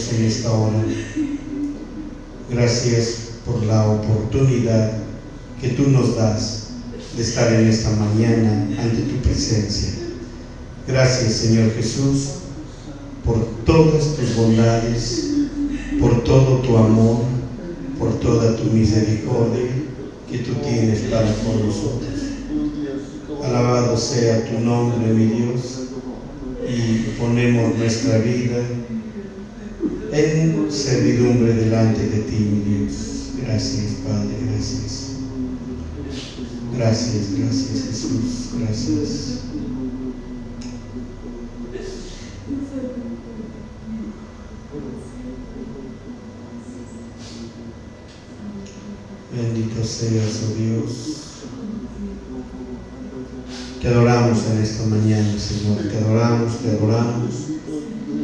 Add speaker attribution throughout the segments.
Speaker 1: Dios, en esta hora. Gracias por la oportunidad que tú nos das de estar en esta mañana ante tu presencia. Gracias, Señor Jesús, por todas tus bondades, por todo tu amor, por toda tu misericordia que tú tienes para con nosotros. Alabado sea tu nombre, mi Dios, y ponemos nuestra vida en servidumbre delante de ti, mi Dios. Gracias, Padre, gracias. Gracias, gracias, Jesús, gracias. Bendito seas, oh Dios. Te adoramos en esta mañana, Señor. Te adoramos, te adoramos.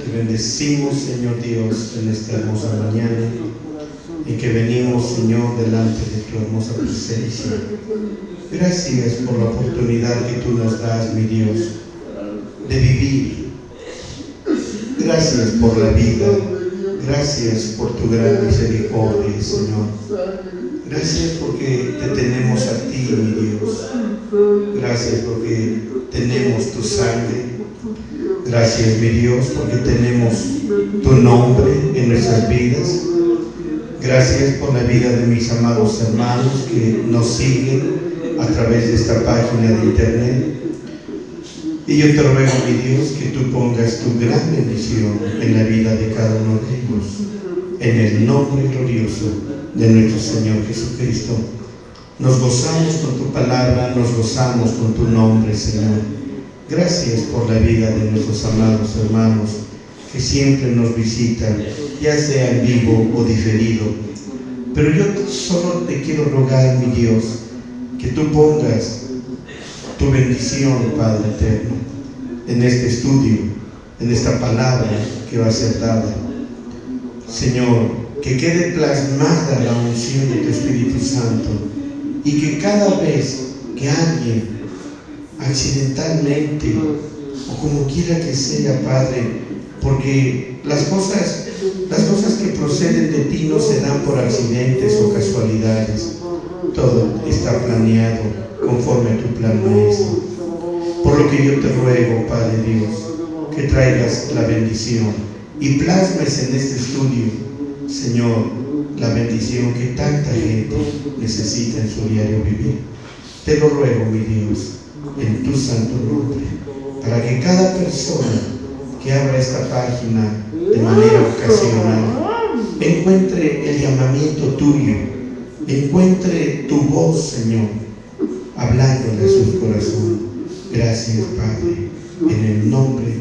Speaker 1: Te bendecimos, Señor Dios, en esta hermosa mañana. Y que venimos, Señor, delante de tu hermosa presencia. Gracias por la oportunidad que tú nos das, mi Dios, de vivir. Gracias por la vida. Gracias por tu gran misericordia, Señor. Gracias porque te tenemos a ti, mi Dios. Gracias porque tenemos tu sangre. Gracias, mi Dios, porque tenemos tu nombre en nuestras vidas. Gracias por la vida de mis amados hermanos que nos siguen a través de esta página de internet. Y yo te ruego, mi Dios, que tú pongas tu gran bendición en la vida de cada uno de ellos, en el nombre glorioso de nuestro Señor Jesucristo. Nos gozamos con tu palabra, nos gozamos con tu nombre, Señor. Gracias por la vida de nuestros amados hermanos que siempre nos visitan, ya sea en vivo o diferido. Pero yo solo te quiero rogar, mi Dios, que tú pongas tu bendición, Padre eterno, en este estudio, en esta palabra que va a ser dada. Señor, que quede plasmada la unción de tu Espíritu Santo y que cada vez que alguien accidentalmente o como quiera que sea, Padre, porque las cosas que proceden de ti no se dan por accidentes o casualidades. Todo está planeado conforme a tu plan, Maestro. Por lo que yo te ruego, Padre Dios, que traigas la bendición y plasmes en este estudio, Señor, la bendición que tanta gente necesita en su diario vivir. Te lo ruego, mi Dios, en tu santo nombre, para que cada persona que abra esta página de manera ocasional encuentre el llamamiento tuyo, encuentre tu voz, Señor, hablándole a su corazón. Gracias, Padre, en el nombre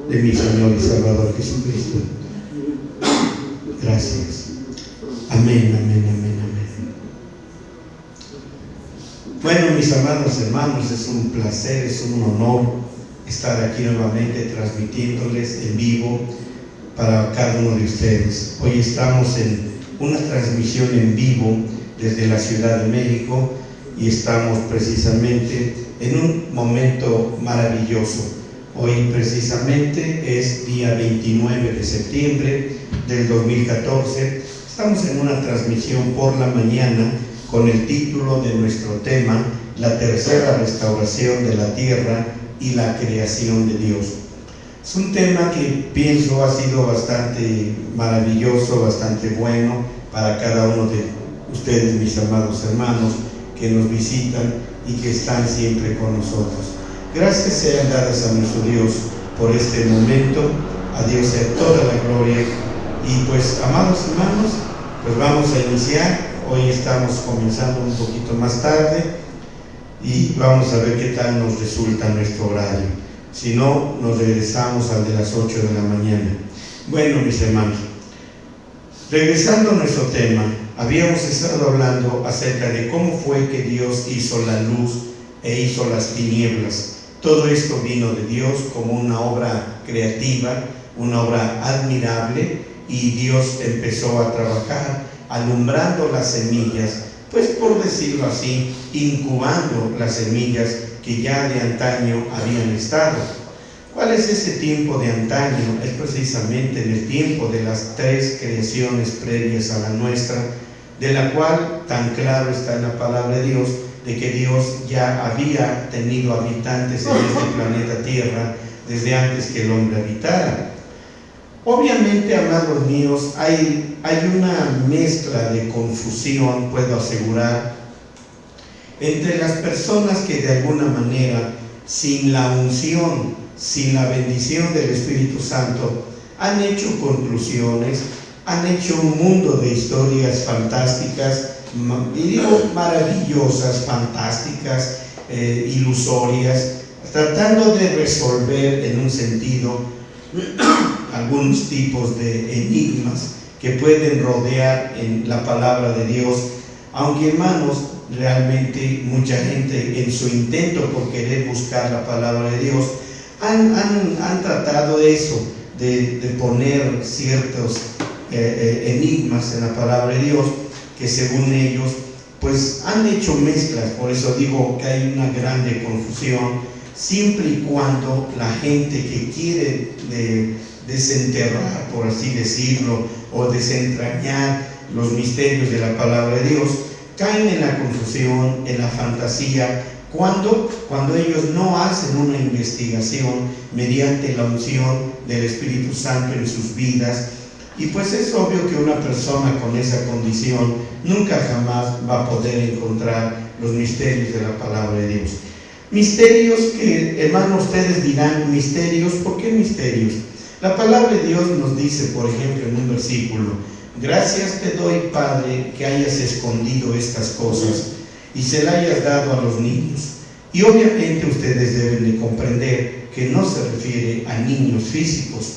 Speaker 1: de mi Señor y Salvador Jesucristo. Gracias. Amén, amén, amén, amén. Bueno, mis amados hermanos, es un placer, es un honor estar aquí nuevamente transmitiéndoles en vivo para cada uno de ustedes. Hoy estamos en una transmisión en vivo desde la Ciudad de México y estamos precisamente en un momento maravilloso. Hoy precisamente es día 29 de septiembre del 2014. Estamos en una transmisión por la mañana con el título de nuestro tema, la tercera restauración de la tierra y la creación de Dios. Es un tema que pienso ha sido bastante maravilloso, bastante bueno para cada uno de ustedes, mis amados hermanos, que nos visitan y que están siempre con nosotros. Gracias sean dadas a nuestro Dios por este momento. A Dios sea toda la gloria. Y pues, amados hermanos, pues vamos a iniciar. Hoy estamos comenzando un poquito más tarde y vamos a ver qué tal nos resulta nuestro horario. Si no, nos regresamos al de las 8 de la mañana. Bueno, mis hermanos, regresando a nuestro tema, habíamos estado hablando acerca de cómo fue que Dios hizo la luz e hizo las tinieblas. Todo esto vino de Dios como una obra creativa, una obra admirable, y Dios empezó a trabajar alumbrando las semillas, pues por decirlo así, incubando las semillas que ya de antaño habían estado. ¿Cuál es ese tiempo de antaño? Es precisamente en el tiempo de las 3 creaciones previas a la nuestra, de la cual tan claro está en la palabra de Dios, de que Dios ya había tenido habitantes en este planeta Tierra desde antes que el hombre habitara. Obviamente, amados míos, hay una mezcla de confusión, puedo asegurar, entre las personas que de alguna manera, sin la unción, sin la bendición del Espíritu Santo, han hecho conclusiones, han hecho un mundo de historias fantásticas, y digo maravillosas, fantásticas, ilusorias, tratando de resolver en un sentido algunos tipos de enigmas que pueden rodear en la palabra de Dios, aunque, hermanos, realmente mucha gente en su intento por querer buscar la palabra de Dios han tratado eso, de poner ciertos enigmas en la palabra de Dios, que según ellos pues han hecho mezclas. Por eso digo que hay una grande confusión, siempre y cuando la gente que quiere desenterrar, por así decirlo, o desentrañar los misterios de la palabra de Dios, caen en la confusión, en la fantasía, cuando ellos no hacen una investigación mediante la unción del Espíritu Santo en sus vidas. Y pues es obvio que una persona con esa condición nunca jamás va a poder encontrar los misterios de la palabra de Dios. Misterios que, hermanos, ustedes dirán, misterios, ¿por qué misterios? La palabra de Dios nos dice, por ejemplo, en un versículo: gracias te doy, Padre, que hayas escondido estas cosas y se las hayas dado a los niños. Y obviamente ustedes deben de comprender que no se refiere a niños físicos,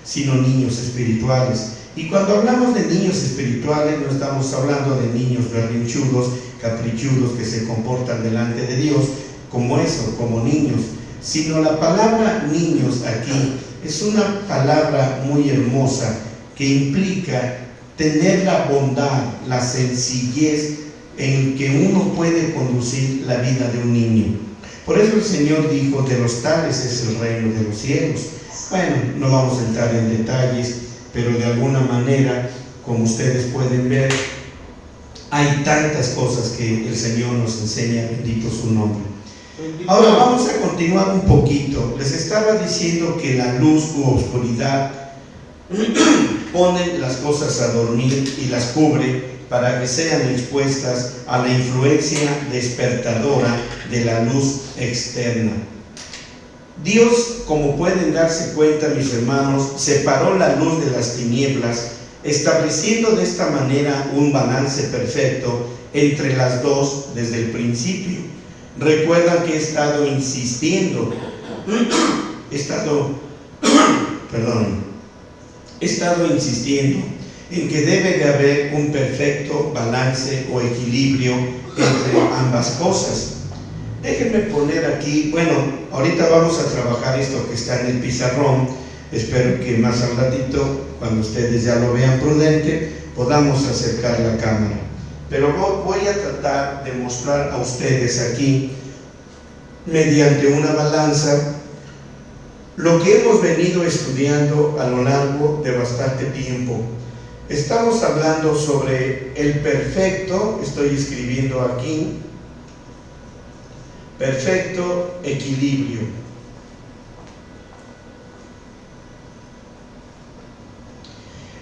Speaker 1: sino niños espirituales. Y cuando hablamos de niños espirituales, no estamos hablando de niños berrinchudos, caprichudos, que se comportan delante de Dios como eso, como niños, sino la palabra niños aquí es una palabra muy hermosa que implica tener la bondad, la sencillez en que uno puede conducir la vida de un niño. Por eso el Señor dijo: de los tales es el reino de los cielos. Bueno, no vamos a entrar en detalles, pero de alguna manera, como ustedes pueden ver, hay tantas cosas que el Señor nos enseña, bendito su nombre. Ahora vamos a continuar un poquito. Les estaba diciendo que la luz u oscuridad pone las cosas a dormir y las cubre para que sean expuestas a la influencia despertadora de la luz externa. Dios, como pueden darse cuenta, mis hermanos, separó la luz de las tinieblas, estableciendo de esta manera un balance perfecto entre las dos desde el principio. Recuerdan que he estado insistiendo, en que debe de haber un perfecto balance o equilibrio entre ambas cosas. Déjenme poner aquí, bueno, ahorita vamos a trabajar esto que está en el pizarrón. Espero que más al ratito, cuando ustedes ya lo vean prudente, podamos acercar la cámara. Pero voy a tratar de mostrar a ustedes aquí, mediante una balanza, lo que hemos venido estudiando a lo largo de bastante tiempo. Estamos hablando sobre el perfecto, estoy escribiendo aquí, perfecto equilibrio.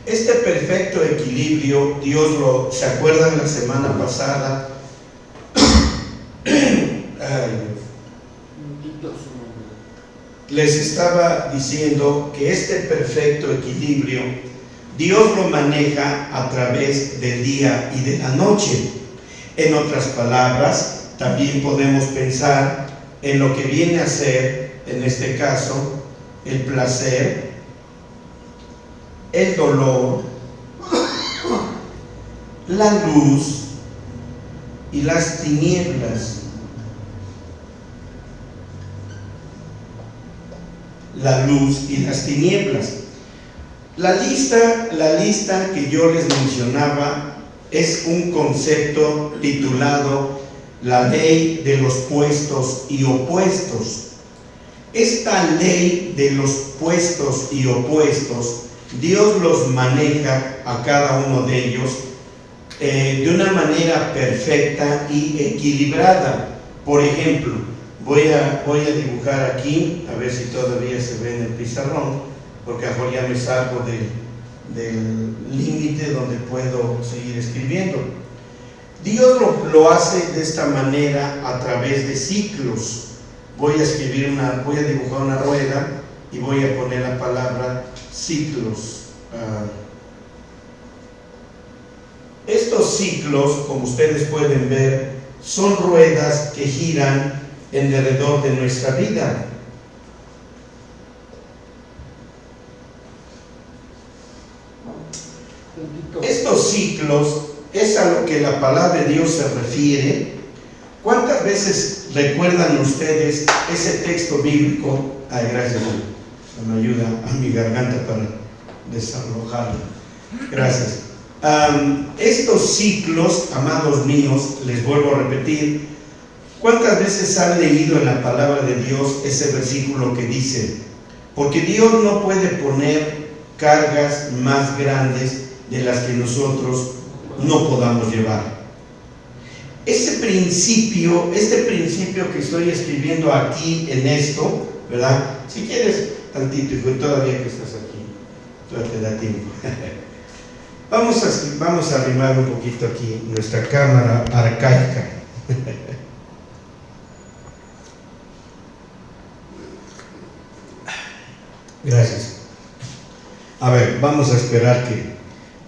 Speaker 1: Este perfecto equilibrio, ¿se acuerdan la semana pasada? Les estaba diciendo que este perfecto equilibrio Dios lo maneja a través del día y de la noche. En otras palabras, también podemos pensar en lo que viene a ser, en este caso, el placer, el dolor, la luz y las tinieblas. La luz y las tinieblas. La lista que yo les mencionaba es un concepto titulado la ley de los puestos y opuestos. esta ley de los puestos y opuestos, Dios los maneja a cada uno de ellos de una manera perfecta y equilibrada. Por ejemplo, voy a dibujar aquí, a ver si todavía se ve en el pizarrón, porque ahora ya me salgo del límite donde puedo seguir escribiendo. Dios lo hace de esta manera a través de ciclos. Voy a dibujar una rueda y voy a poner la palabra ciclos. Estos ciclos, como ustedes pueden ver, son ruedas que giran en derredor de nuestra vida. Estos ciclos es a lo que la palabra de Dios se refiere. ¿Cuántas veces recuerdan ustedes ese texto bíblico? Ay, gracias, me ayuda a mi garganta para desalojarlo. Gracias. Estos ciclos, amados míos, les vuelvo a repetir, ¿cuántas veces han leído en la palabra de Dios ese versículo que dice: porque Dios no puede poner cargas más grandes de las que nosotros no podamos llevar? Este principio que estoy escribiendo aquí en esto, ¿verdad? Si quieres tantito, hijo, todavía que estás aquí, todavía te da tiempo. Vamos a arrimar un poquito aquí nuestra cámara arcaica. Gracias. A ver, vamos a esperar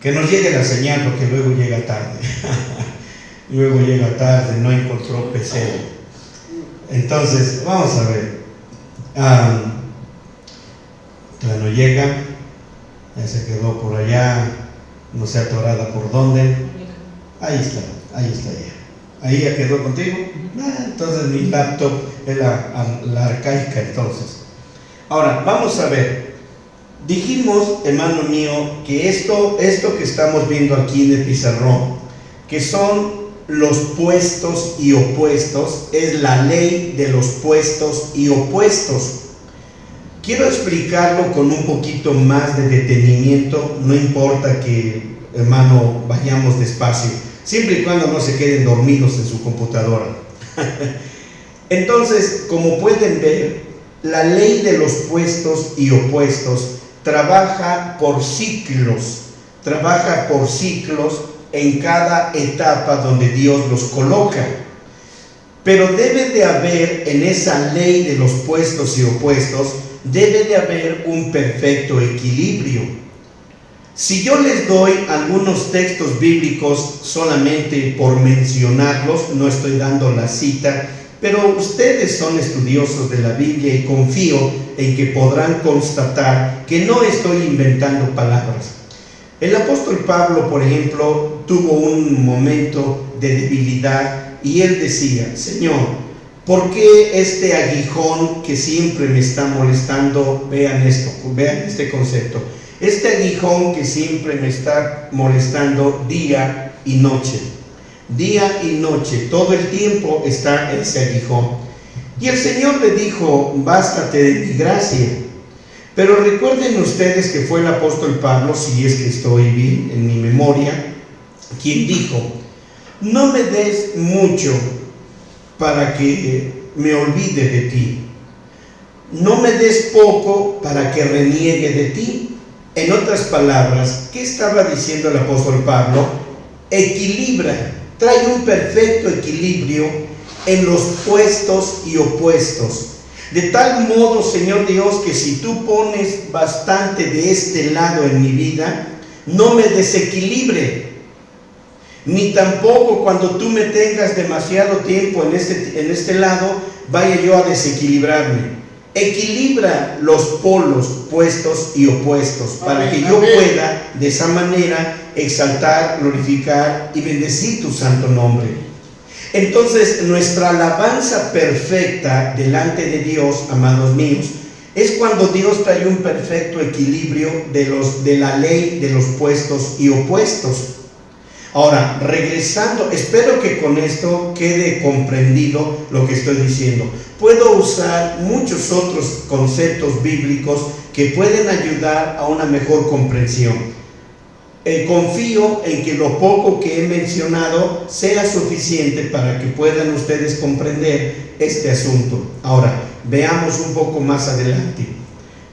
Speaker 1: que nos llegue la señal, porque luego llega tarde. Luego llega tarde, no encontró PC. Entonces, vamos a ver. No llega, ya se quedó por allá, no sé atorada por dónde. Ahí está ya. Ahí ya quedó contigo. Entonces mi laptop es la arcaica entonces. Ahora, vamos a ver. Dijimos, hermano mío, que esto que estamos viendo aquí en el pizarrón, que son los puestos y opuestos, es la ley de los puestos y opuestos. Quiero explicarlo con un poquito más de detenimiento. No importa que, hermano, vayamos despacio, siempre y cuando no se queden dormidos en su computadora. Entonces, como pueden ver, la ley de los puestos y opuestos trabaja por ciclos en cada etapa donde Dios los coloca. Pero debe de haber, en esa ley de los puestos y opuestos, debe de haber un perfecto equilibrio. Si yo les doy algunos textos bíblicos solamente por mencionarlos, no estoy dando la cita, pero ustedes son estudiosos de la Biblia y confío en que podrán constatar que no estoy inventando palabras. El apóstol Pablo, por ejemplo, tuvo un momento de debilidad y él decía: Señor, ¿por qué este aguijón que siempre me está molestando? Vean este concepto. Este aguijón que siempre me está molestando día y noche. Día y noche, todo el tiempo está ese aguijón. Y el Señor le dijo: bástate de mi gracia. Pero recuerden ustedes que fue el apóstol Pablo, si es que estoy bien en mi memoria, quien dijo: no me des mucho para que me olvide de ti, no me des poco para que reniegue de ti. En otras palabras, ¿qué estaba diciendo el apóstol Pablo? Equilibra, trae un perfecto equilibrio en los puestos y opuestos. De tal modo, Señor Dios, que si tú pones bastante de este lado en mi vida, no me desequilibre, ni tampoco cuando tú me tengas demasiado tiempo en este lado, vaya yo a desequilibrarme. Equilibra los polos, puestos y opuestos, para que yo pueda de esa manera exaltar, glorificar y bendecir tu santo nombre. Entonces, nuestra alabanza perfecta delante de Dios, amados míos, es cuando Dios trae un perfecto equilibrio de la ley de los puestos y opuestos. Ahora, regresando, espero que con esto quede comprendido lo que estoy diciendo. Puedo usar muchos otros conceptos bíblicos que pueden ayudar a una mejor comprensión. Confío en que lo poco que he mencionado sea suficiente para que puedan ustedes comprender este asunto. Ahora, veamos un poco más adelante.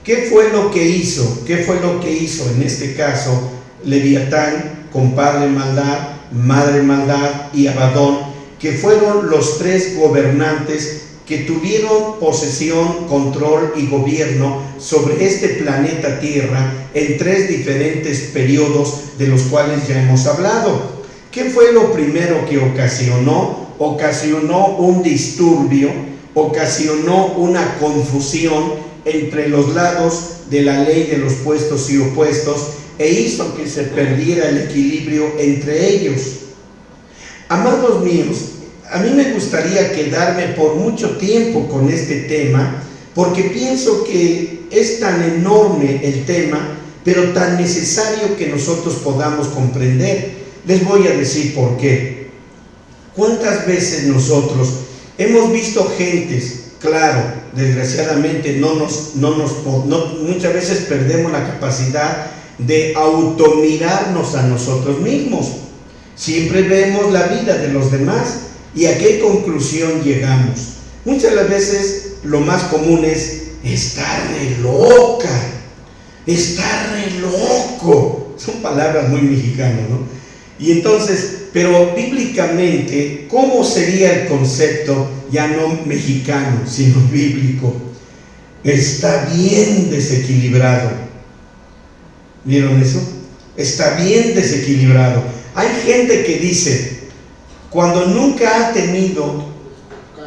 Speaker 1: ¿Qué fue lo que hizo? ¿Qué fue lo que hizo en este caso Leviatán con padre maldad, madre maldad y Abadón, que fueron los tres gobernantes que tuvieron posesión, control y gobierno sobre este planeta Tierra en tres diferentes periodos de los cuales ya hemos hablado? ¿Qué fue lo primero que ocasionó? Ocasionó un disturbio, ocasionó una confusión entre los lados de la ley de los puestos y opuestos, e hizo que se perdiera el equilibrio entre ellos. Amados míos, a mí me gustaría quedarme por mucho tiempo con este tema, porque pienso que es tan enorme el tema, pero tan necesario que nosotros podamos comprender. Les voy a decir por qué. ¿Cuántas veces nosotros hemos visto gentes? Claro, desgraciadamente muchas veces perdemos la capacidad de automirarnos a nosotros mismos. Siempre vemos la vida de los demás y a qué conclusión llegamos. Muchas de las veces lo más común es: está re loca, está re loco. Son palabras muy mexicanas, ¿no? Y entonces, pero bíblicamente, ¿cómo sería el concepto ya no mexicano, sino bíblico? Está bien desequilibrado. ¿Vieron eso? Está bien desequilibrado. Hay gente que dice, cuando nunca ha tenido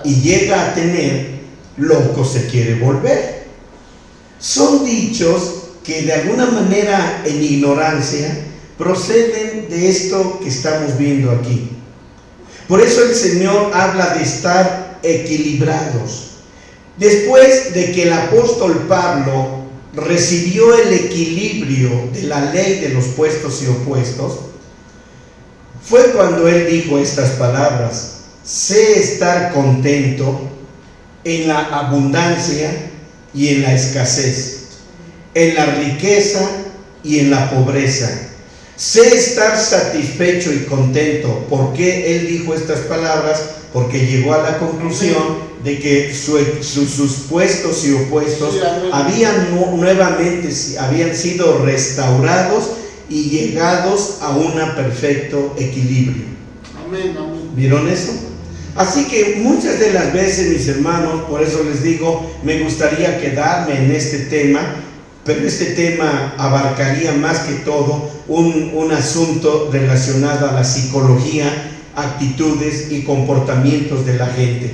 Speaker 1: y llega a tener, loco se quiere volver. Son dichos que de alguna manera, en ignorancia, proceden de esto que estamos viendo aquí. Por eso el Señor habla de estar equilibrados. Después de que el apóstol Pablo recibió el equilibrio de la ley de los puestos y opuestos, fue cuando él dijo estas palabras: sé estar contento en la abundancia y en la escasez, en la riqueza y en la pobreza. Sé estar satisfecho y contento. ¿Por qué él dijo estas palabras? Porque llegó a la conclusión de que sus puestos y opuestos habían sido restaurados y llegados a un perfecto equilibrio.
Speaker 2: Amén, amén.
Speaker 1: ¿Vieron eso? Así que muchas de las veces, mis hermanos, por eso les digo, me gustaría quedarme en este tema, pero este tema abarcaría más que todo un asunto relacionado a la psicología, actitudes y comportamientos de la gente.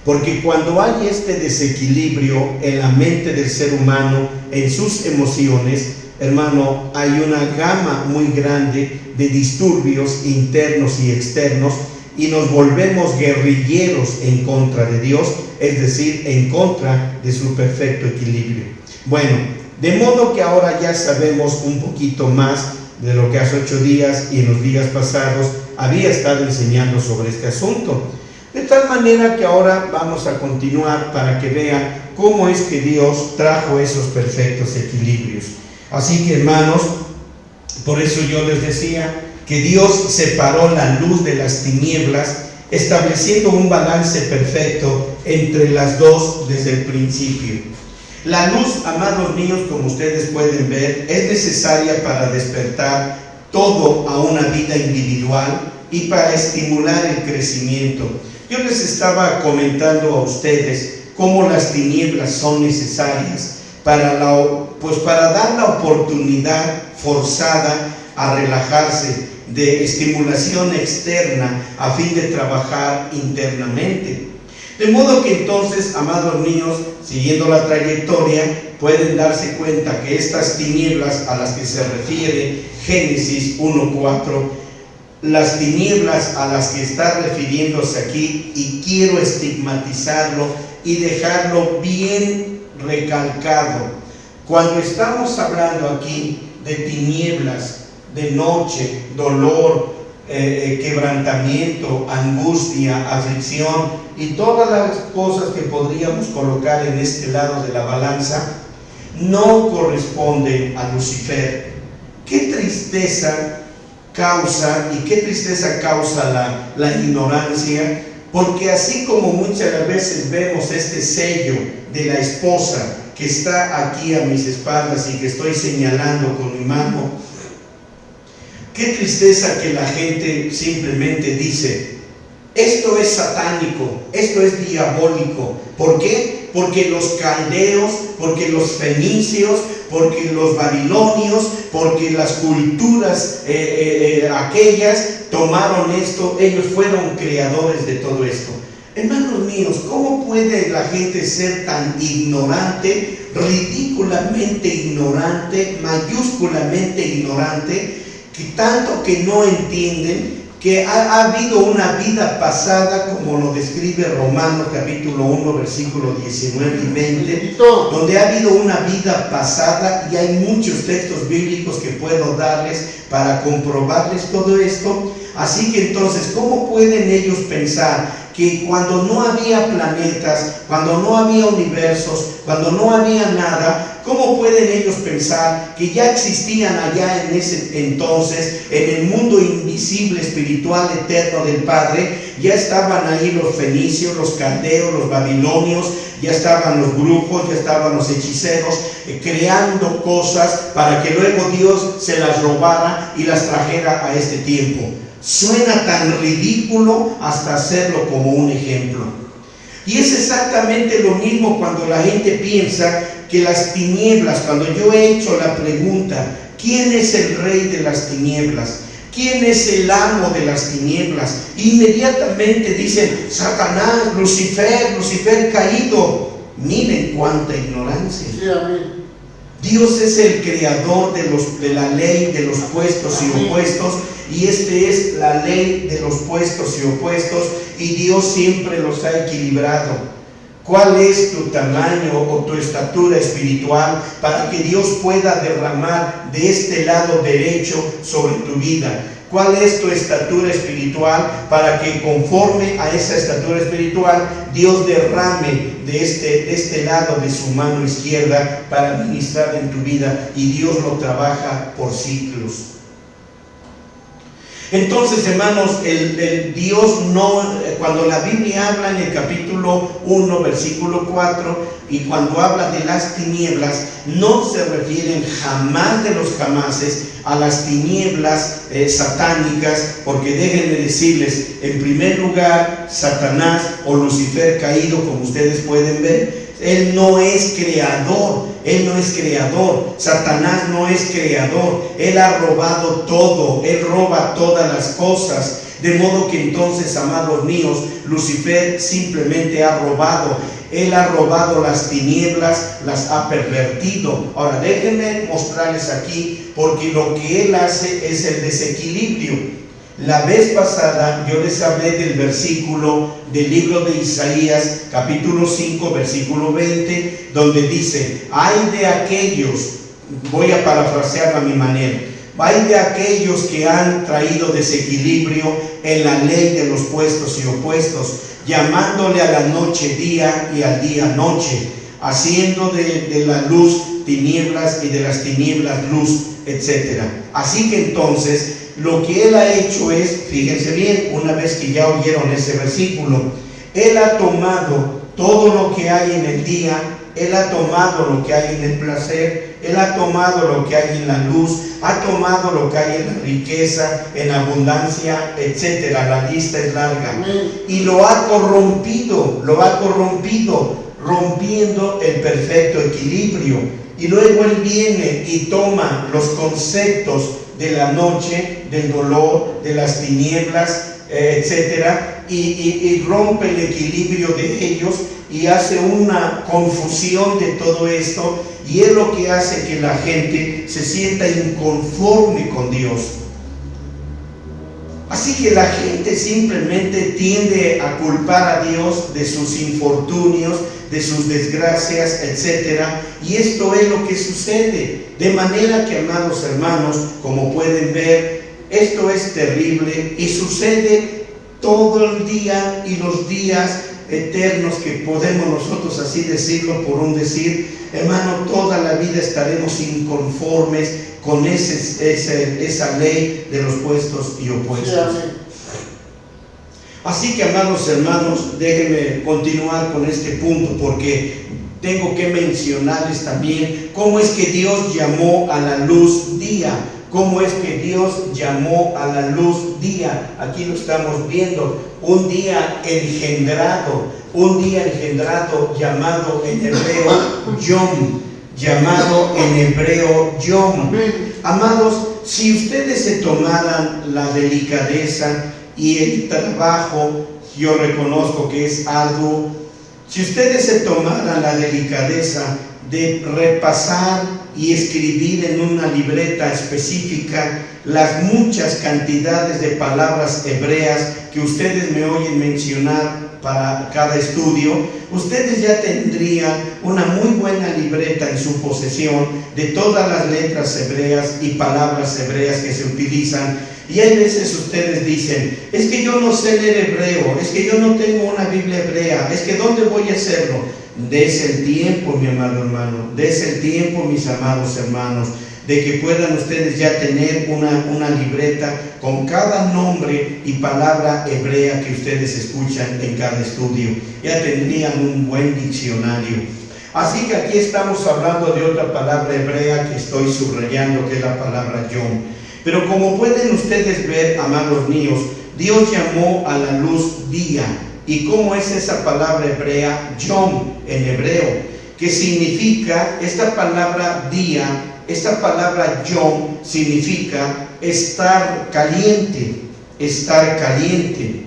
Speaker 1: Porque cuando hay este desequilibrio en la mente del ser humano, en sus emociones, hermano, hay una gama muy grande de disturbios internos y externos, y nos volvemos guerrilleros en contra de Dios, es decir, en contra de su perfecto equilibrio. Bueno, de modo que ahora ya sabemos un poquito más de lo que hace 8 días y en los días pasados había estado enseñando sobre este asunto. De tal manera que ahora vamos a continuar para que vean cómo es que Dios trajo esos perfectos equilibrios. Así que, hermanos, por eso yo les decía que Dios separó la luz de las tinieblas, estableciendo un balance perfecto entre las dos desde el principio. La luz, amados míos, como ustedes pueden ver, es necesaria para despertar todo a una vida individual y para estimular el crecimiento. Yo les estaba comentando a ustedes cómo las tinieblas son necesarias para dar la oportunidad forzada a relajarse, de estimulación externa a fin de trabajar internamente. De modo que entonces, amados míos, siguiendo la trayectoria, pueden darse cuenta que estas tinieblas a las que se refiere Génesis 1:4, las tinieblas a las que está refiriéndose aquí, y quiero estigmatizarlo y dejarlo bien recalcado. Cuando estamos hablando aquí de tinieblas, de noche, dolor, quebrantamiento, angustia, aflicción y todas las cosas que podríamos colocar en este lado de la balanza, no corresponden a Lucifer. Qué tristeza causa y qué tristeza causa la ignorancia, porque así como muchas veces vemos este sello de la esposa que está aquí a mis espaldas y que estoy señalando con mi mano, qué tristeza que la gente simplemente dice: esto es satánico, esto es diabólico. ¿Por qué? Porque los caldeos, porque los fenicios, porque los babilonios, porque las culturas aquellas tomaron esto, ellos fueron creadores de todo esto. Hermanos míos, ¿cómo puede la gente ser tan ignorante, ridículamente ignorante, mayúsculamente ignorante, que tanto que no entienden que ha habido una vida pasada, como lo describe Romanos capítulo 1, versículos 19 y 20, donde ha habido una vida pasada, y hay muchos textos bíblicos que puedo darles para comprobarles todo esto? Así que entonces, ¿cómo pueden ellos pensar que cuando no había planetas, cuando no había universos, cuando no había nada, cómo pueden ellos pensar que ya existían allá en ese entonces, en el mundo invisible, espiritual, eterno del Padre, ya estaban ahí los fenicios, los caldeos, los babilonios, ya estaban los brujos, ya estaban los hechiceros, creando cosas para que luego Dios se las robara y las trajera a este tiempo? Suena tan ridículo hasta hacerlo como un ejemplo. Y es exactamente lo mismo cuando la gente piensa que las tinieblas, cuando yo he hecho la pregunta: ¿quién es el rey de las tinieblas? ¿Quién es el amo de las tinieblas? Inmediatamente dicen: Satanás, Lucifer caído. Miren cuánta ignorancia. Sí, amén. Dios es el creador de la ley de los puestos y opuestos, y este es la ley de los puestos y opuestos, y Dios siempre los ha equilibrado. ¿Cuál es tu tamaño o tu estatura espiritual para que Dios pueda derramar de este lado derecho sobre tu vida? ¿Cuál es tu estatura espiritual para que conforme a esa estatura espiritual Dios derrame de este lado de su mano izquierda para ministrar en tu vida? Y Dios lo trabaja por ciclos. Entonces, hermanos, el Dios no, cuando la Biblia habla en el capítulo 1, versículo 4, y cuando habla de las tinieblas, no se refieren jamás de los jamases a las tinieblas satánicas, porque déjenme decirles, en primer lugar, Satanás o Lucifer caído, como ustedes pueden ver, él no es creador, Satanás no es creador, él ha robado todo, él roba todas las cosas, de modo que entonces, amados míos, Lucifer simplemente ha robado, él ha robado las tinieblas, las ha pervertido. Ahora déjenme mostrarles aquí, porque lo que él hace es el desequilibrio. La vez pasada yo les hablé del versículo del libro de Isaías, capítulo 5, versículo 20, donde dice: ay de aquellos, voy a parafrasearlo a mi manera, ay de aquellos que han traído desequilibrio en la ley de los puestos y opuestos, llamándole a la noche día y al día noche, haciendo de la luz tinieblas y de las tinieblas luz, etc. Así que entonces, lo que él ha hecho es, fíjense bien, una vez que ya oyeron ese versículo, él ha tomado todo lo que hay en el día, él ha tomado lo que hay en el placer, él ha tomado lo que hay en la luz, ha tomado lo que hay en la riqueza, en abundancia, etcétera. La lista es larga. Y lo ha corrompido, rompiendo el perfecto equilibrio. Y luego él viene y toma los conceptos de la noche, del dolor, de las tinieblas, etcétera, y rompe el equilibrio de ellos y hace una confusión de todo esto, y es lo que hace que la gente se sienta inconforme con Dios. Así que la gente simplemente tiende a culpar a Dios de sus infortunios, de sus desgracias, etcétera, y esto es lo que sucede. De manera que, amados hermanos, como pueden ver, esto es terrible y sucede todo el día y los días eternos que podemos nosotros así decirlo por un decir. Hermano, toda la vida estaremos inconformes con esa ley de los puestos y opuestos. Así que, amados hermanos, déjenme continuar con este punto, porque tengo que mencionarles también cómo es que Dios llamó a la luz día. Cómo es que Dios llamó a la luz día. Aquí lo estamos viendo, un día engendrado llamado en hebreo Yom, Amados, si ustedes se tomaran la delicadeza y el trabajo, yo reconozco que es arduo, si ustedes se tomaran la delicadeza de repasar y escribir en una libreta específica las muchas cantidades de palabras hebreas que ustedes me oyen mencionar para cada estudio, ustedes ya tendrían una muy buena libreta en su posesión de todas las letras hebreas y palabras hebreas que se utilizan. Y hay veces ustedes dicen, es que yo no sé leer hebreo, es que yo no tengo una Biblia hebrea, es que ¿dónde voy a hacerlo? Dese el tiempo, mi amado hermano, dese el tiempo, mis amados hermanos, de que puedan ustedes ya tener una libreta con cada nombre y palabra hebrea que ustedes escuchan en cada estudio. Ya tendrían un buen diccionario. Así que aquí estamos hablando de otra palabra hebrea que estoy subrayando, que es la palabra Yom. Pero como pueden ustedes ver, amados míos, Dios llamó a la luz día. ¿Y cómo es esa palabra hebrea? Yom en hebreo, que significa, esta palabra día, esta palabra Yom significa estar caliente, estar caliente.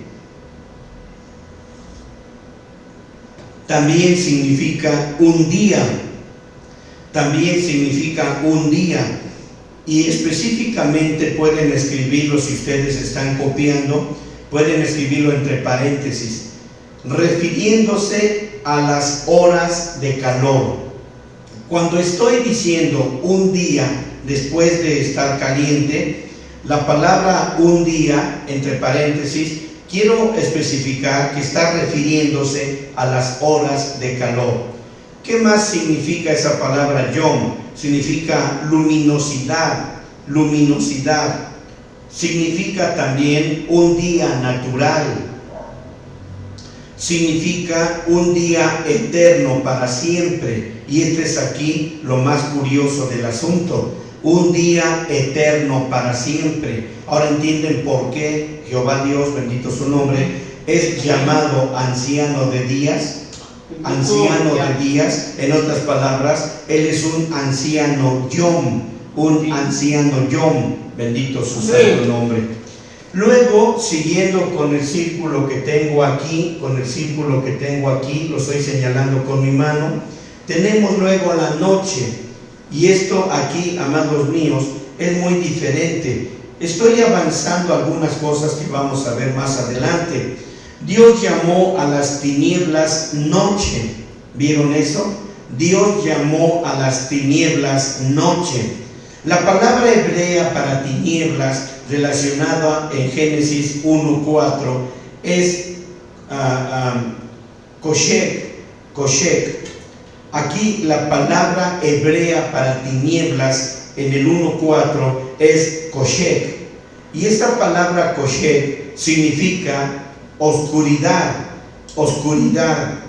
Speaker 1: También significa un día, también significa un día. Y específicamente pueden escribirlo, si ustedes están copiando, pueden escribirlo entre paréntesis, refiriéndose a las horas de calor. Cuando estoy diciendo un día después de estar caliente, la palabra un día, entre paréntesis, quiero especificar que está refiriéndose a las horas de calor. ¿Qué más significa esa palabra Yom? Significa luminosidad, luminosidad. Significa también un día natural. Significa un día eterno para siempre. Y este es aquí lo más curioso del asunto. Un día eterno para siempre. Ahora entienden por qué Jehová Dios, bendito su nombre, es llamado anciano de días. Anciano de días, en otras palabras, Él es un anciano Yom, un anciano Yom, bendito su santo nombre. Luego, siguiendo con el círculo que tengo aquí, lo estoy señalando con mi mano, tenemos luego a la noche, y esto aquí, amados míos, es muy diferente. Estoy avanzando algunas cosas que vamos a ver más adelante. Dios llamó a las tinieblas noche. ¿Vieron eso? Dios llamó a las tinieblas noche. La palabra hebrea para tinieblas, relacionada en Génesis 1:4, es koshek. Aquí la palabra hebrea para tinieblas en el 1:4 es koshek. Y esta palabra koshek significa oscuridad, oscuridad.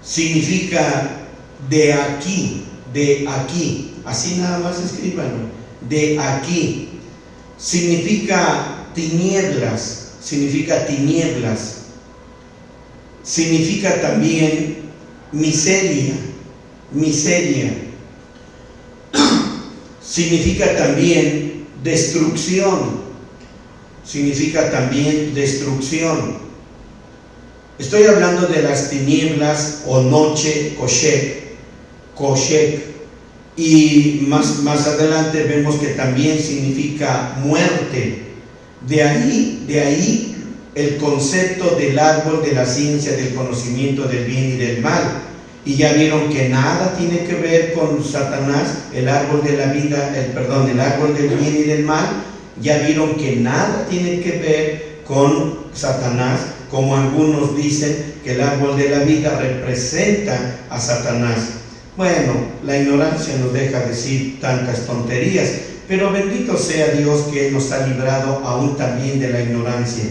Speaker 1: Significa de aquí, así nada más escríbanlo, de aquí. Significa tinieblas, significa también miseria, significa también destrucción. Estoy hablando de las tinieblas o noche, koshek. Y más adelante vemos que también significa muerte. De ahí el concepto del árbol de la ciencia del conocimiento del bien y del mal. y ya vieron que nada tiene que ver con Satanás, el árbol de la vida, el árbol del bien y del mal. Ya vieron que nada tiene que ver con Satanás, como algunos dicen que el árbol de la vida representa a Satanás. Bueno, la ignorancia nos deja decir tantas tonterías, pero bendito sea Dios que nos ha librado aún también de la ignorancia.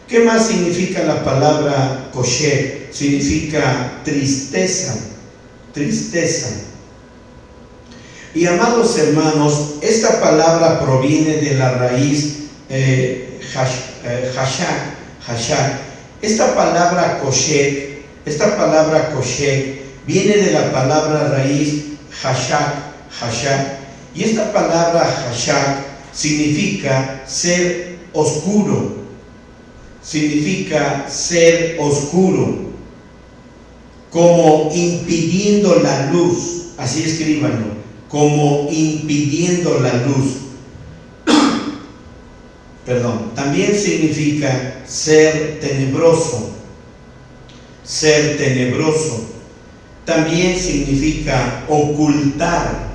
Speaker 1: ¿Qué más significa la palabra kosher? Significa tristeza, tristeza. Y amados hermanos, esta palabra proviene de la raíz hashak. Esta palabra kosher viene de la palabra raíz hashak. Y esta palabra hashak significa ser oscuro. Significa ser oscuro, como impidiendo la luz. Así escríbanlo, como impidiendo la luz. Perdón. También significa ser tenebroso. Ser tenebroso. También significa ocultar.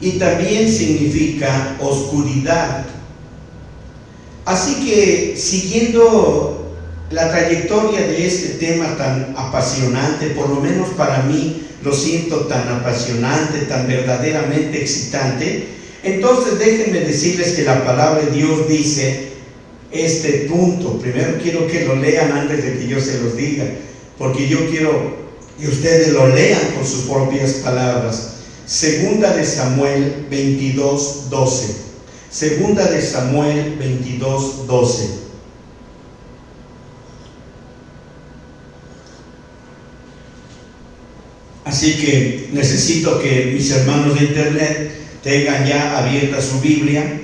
Speaker 1: Y también significa oscuridad. Así que, siguiendo la trayectoria de este tema tan apasionante, por lo menos para mí lo siento tan apasionante, tan verdaderamente excitante, entonces déjenme decirles que la palabra de Dios dice este punto. Primero quiero que lo lean antes de que yo se los diga, porque yo quiero que ustedes lo lean con sus propias palabras. Segunda de Samuel 22:12. Segunda de Samuel 22:12. Así que necesito que mis hermanos de internet tengan ya abierta su Biblia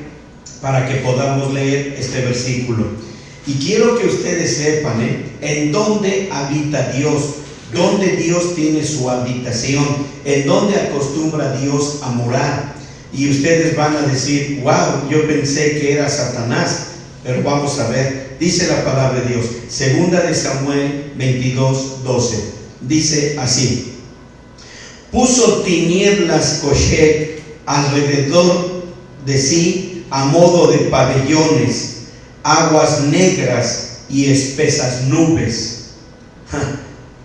Speaker 1: para que podamos leer este versículo. Y quiero que ustedes sepan en dónde habita Dios, dónde Dios tiene su habitación, en dónde acostumbra Dios a morar. Y ustedes van a decir, wow, yo pensé que era Satanás, pero vamos a ver. Dice la palabra de Dios, segunda de Samuel 22:12, dice así: puso tinieblas Koshek alrededor de sí a modo de pabellones, aguas negras y espesas nubes.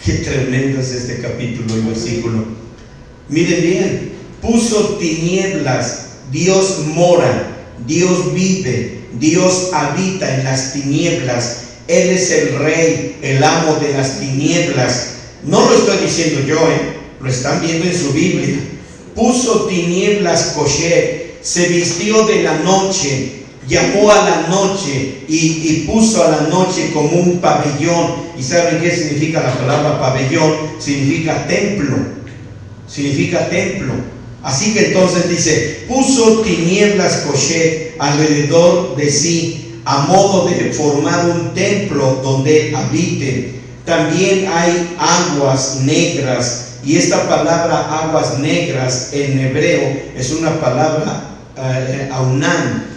Speaker 1: Qué tremendo es este capítulo y versículo. Miren bien, puso tinieblas. Dios mora, Dios vive, Dios habita en las tinieblas. Él es el rey, el amo de las tinieblas. No lo estoy diciendo yo, lo están viendo en su Biblia. Puso tinieblas Koshek, se vistió de la noche, llamó a la noche y puso a la noche como un pabellón. ¿Y saben qué significa la palabra pabellón? Significa templo. Significa templo. Así que entonces dice, puso tinieblas Koshek alrededor de sí, a modo de formar un templo donde habite. También hay aguas negras. Y esta palabra aguas negras en hebreo es una palabra aunan.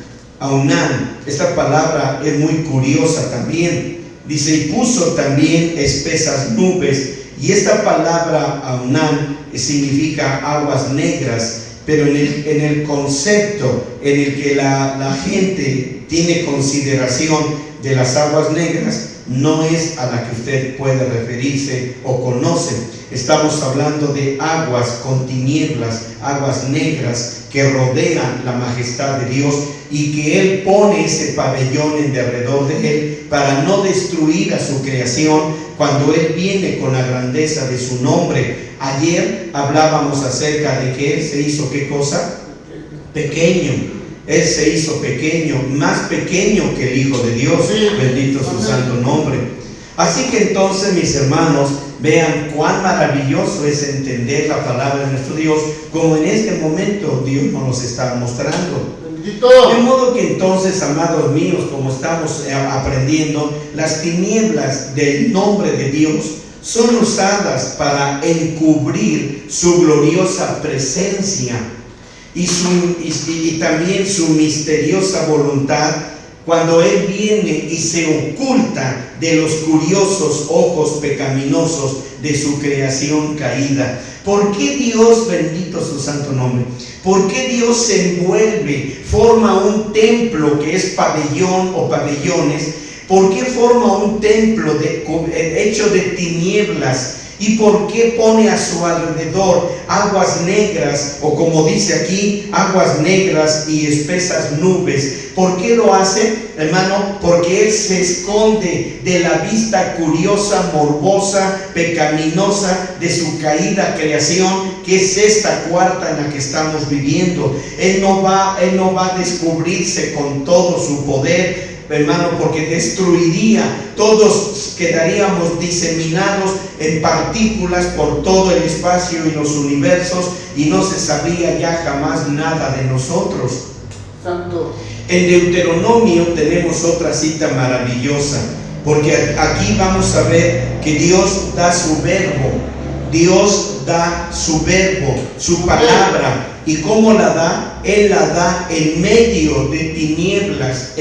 Speaker 1: Esta palabra es muy curiosa también. Dice, y puso también espesas nubes. Y esta palabra aunan significa aguas negras, pero en el concepto en el que la gente tiene consideración de las aguas negras, no es a la que usted puede referirse o conoce. Estamos hablando de aguas con tinieblas, aguas negras que rodean la majestad de Dios, y que Él pone ese pabellón en derredor de Él para no destruir a su creación cuando Él viene con la grandeza de su nombre. Ayer hablábamos acerca de que Él se hizo, ¿qué cosa? Pequeño. Él se hizo pequeño, más pequeño que el Hijo de Dios. Bendito su santo nombre. Así que entonces, mis hermanos, vean cuán maravilloso es entender la palabra de nuestro Dios, como en este momento Dios nos los está mostrando. De modo que entonces, amados míos, como estamos aprendiendo, las tinieblas del nombre de Dios son usadas para encubrir su gloriosa presencia y también su misteriosa voluntad cuando Él viene y se oculta de los curiosos ojos pecaminosos de su creación caída. ¿Por qué Dios, bendito su santo nombre, por qué Dios se envuelve, forma un templo que es pabellón o pabellones? ¿Por qué forma un templo hecho de tinieblas? ¿Y por qué pone a su alrededor aguas negras, o como dice aquí, aguas negras y espesas nubes? ¿Por qué lo hace, hermano? Porque Él se esconde de la vista curiosa, morbosa, pecaminosa de su caída creación, que es esta cuarta en la que estamos viviendo. Él no va a descubrirse con todo su poder, hermano, porque destruiría, todos quedaríamos diseminados en partículas por todo el espacio y los universos, y no se sabría ya jamás nada de nosotros. Santo. En Deuteronomio tenemos otra cita maravillosa, porque aquí vamos a ver que Dios da su verbo, su palabra. ¿Y cómo la da? Él la da en medio de tinieblas,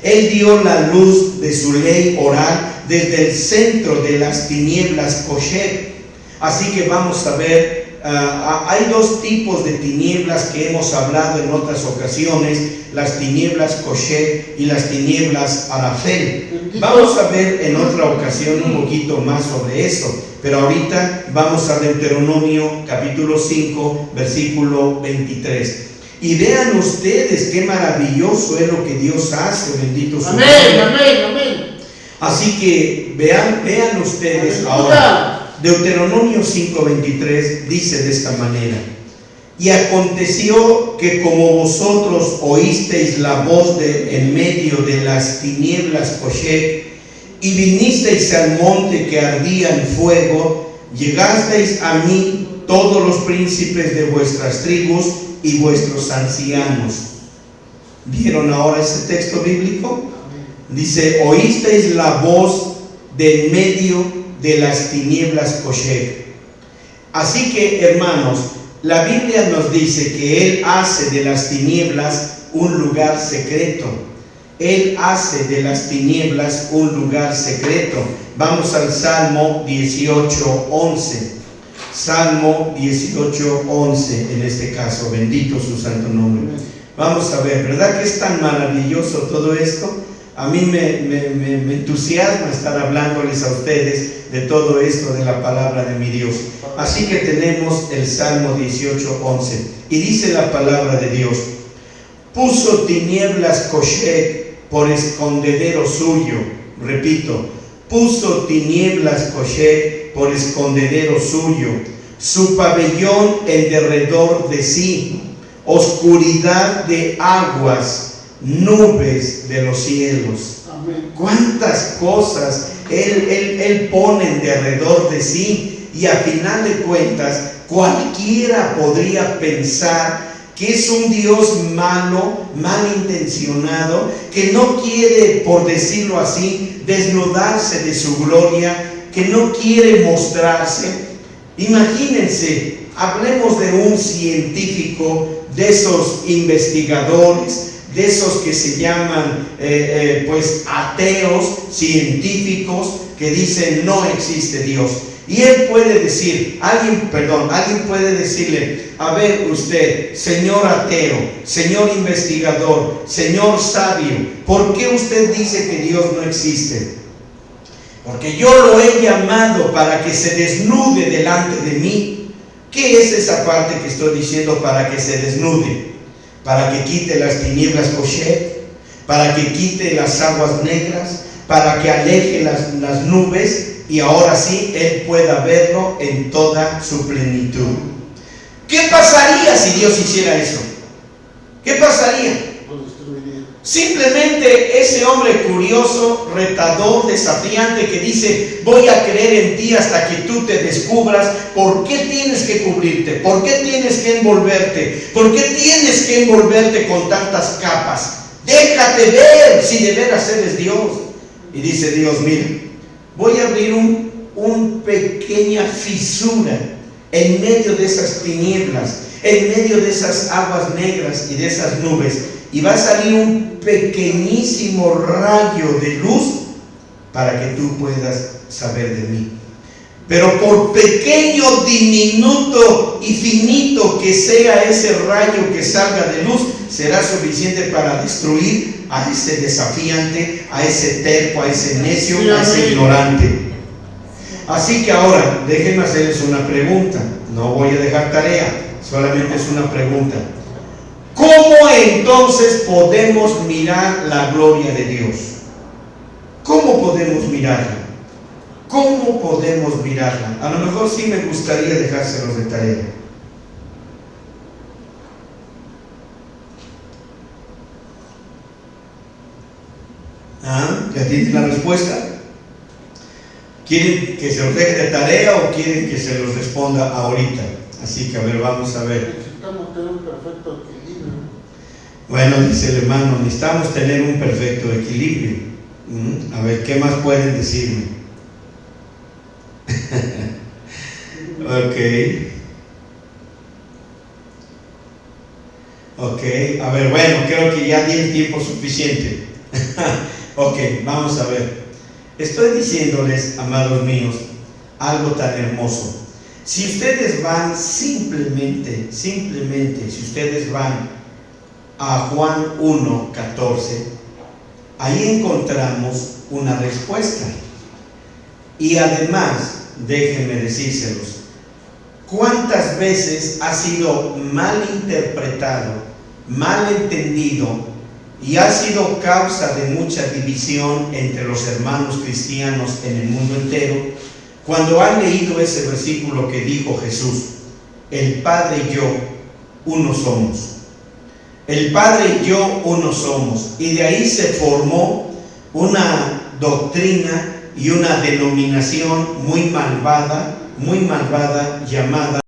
Speaker 1: Él dio la luz de su ley oral desde el centro de las tinieblas Kosher. Así que vamos a ver, hay dos tipos de tinieblas que hemos hablado en otras ocasiones: las tinieblas Kosher y las tinieblas Arafel. Vamos a ver en otra ocasión un poquito más sobre eso, pero ahorita vamos a Deuteronomio capítulo 5, versículo 23. Y vean ustedes qué maravilloso es lo que Dios hace, bendito su nombre. Amén. Así que vean ustedes ahora. Deuteronomio 5:23 dice de esta manera: y aconteció que como vosotros oísteis la voz en medio de las tinieblas Kosher, y vinisteis al monte que ardía en fuego, llegasteis a mí todos los príncipes de vuestras tribus y vuestros ancianos. ¿Vieron ahora ese texto bíblico? Dice: oísteis la voz de en medio de las tinieblas Kosher. Así que, hermanos, la Biblia nos dice que Él hace de las tinieblas un lugar secreto. Él hace de las tinieblas un lugar secreto. Vamos al Salmo 18:11. Salmo 18:11 en este caso, bendito su santo nombre. Vamos a ver, ¿verdad que es tan maravilloso todo esto? A mí me entusiasma estar hablándoles a ustedes de todo esto de la palabra de mi Dios. Así que tenemos el Salmo 18:11, y dice la palabra de Dios: puso tinieblas Kosher por escondedero suyo. Repito, puso tinieblas Kosher por escondedero suyo, su pabellón en derredor de sí, oscuridad de aguas, nubes de los cielos. Amén. Cuántas cosas Él pone en derredor de sí, y a final de cuentas cualquiera podría pensar que es un Dios malo, malintencionado, que no quiere, por decirlo así, desnudarse de su gloria, que no quiere mostrarse. Imagínense, hablemos de un científico, de esos investigadores, de esos que se llaman pues ateos científicos, que dicen no existe Dios. Y él puede decir, alguien puede decirle: a ver usted, señor ateo, señor investigador, señor sabio, ¿por qué usted dice que Dios no existe? Porque yo lo he llamado para que se desnude delante de mí. ¿Qué es esa parte que estoy diciendo para que se desnude? Para que quite las tinieblas Kosher, para que quite las aguas negras, para que aleje las nubes, y ahora sí Él pueda verlo en toda su plenitud. ¿Qué pasaría si Dios hiciera eso? ¿Qué pasaría? Simplemente ese hombre curioso, retador, desafiante, que dice: voy a creer en ti hasta que tú te descubras. ¿Por qué tienes que cubrirte? ¿Por qué tienes que envolverte? ¿Por qué tienes que envolverte con tantas capas? Déjate ver si de veras eres Dios. Y dice Dios: mira, voy a abrir una pequeña fisura en medio de esas tinieblas, en medio de esas aguas negras y de esas nubes, y va a salir un pequeñísimo rayo de luz para que tú puedas saber de mí. Pero por pequeño, diminuto y finito que sea ese rayo que salga de luz, será suficiente para destruir a ese desafiante, a ese terco, a ese necio, a ese ignorante. Así que ahora, déjenme hacerles una pregunta. No voy a dejar tarea, solamente es una pregunta. ¿Cómo entonces podemos mirar la gloria de Dios? ¿Cómo podemos mirarla? ¿Cómo podemos mirarla? A lo mejor sí me gustaría dejárselos de tarea. ¿Ya tienen la respuesta? ¿Quieren que se los deje de tarea o quieren que se los responda ahorita? Así que a ver, vamos a ver.
Speaker 2: Necesitamos tener un perfecto equilibrio.
Speaker 1: Bueno, dice el hermano, necesitamos tener un perfecto equilibrio. A ver, ¿qué más pueden decirme? Ok, a ver, bueno, creo que ya di el tiempo suficiente. Ok, vamos a ver. Estoy diciéndoles, amados míos, algo tan hermoso. Si ustedes van simplemente, si ustedes van a Juan 1:14, ahí encontramos una respuesta. Y además, déjenme decírselos, ¿cuántas veces ha sido mal interpretado, mal entendido y ha sido causa de mucha división entre los hermanos cristianos en el mundo entero? Cuando han leído ese versículo que dijo Jesús, el Padre y yo uno somos. El Padre y yo uno somos. Y de ahí se formó una doctrina y una denominación muy malvada llamada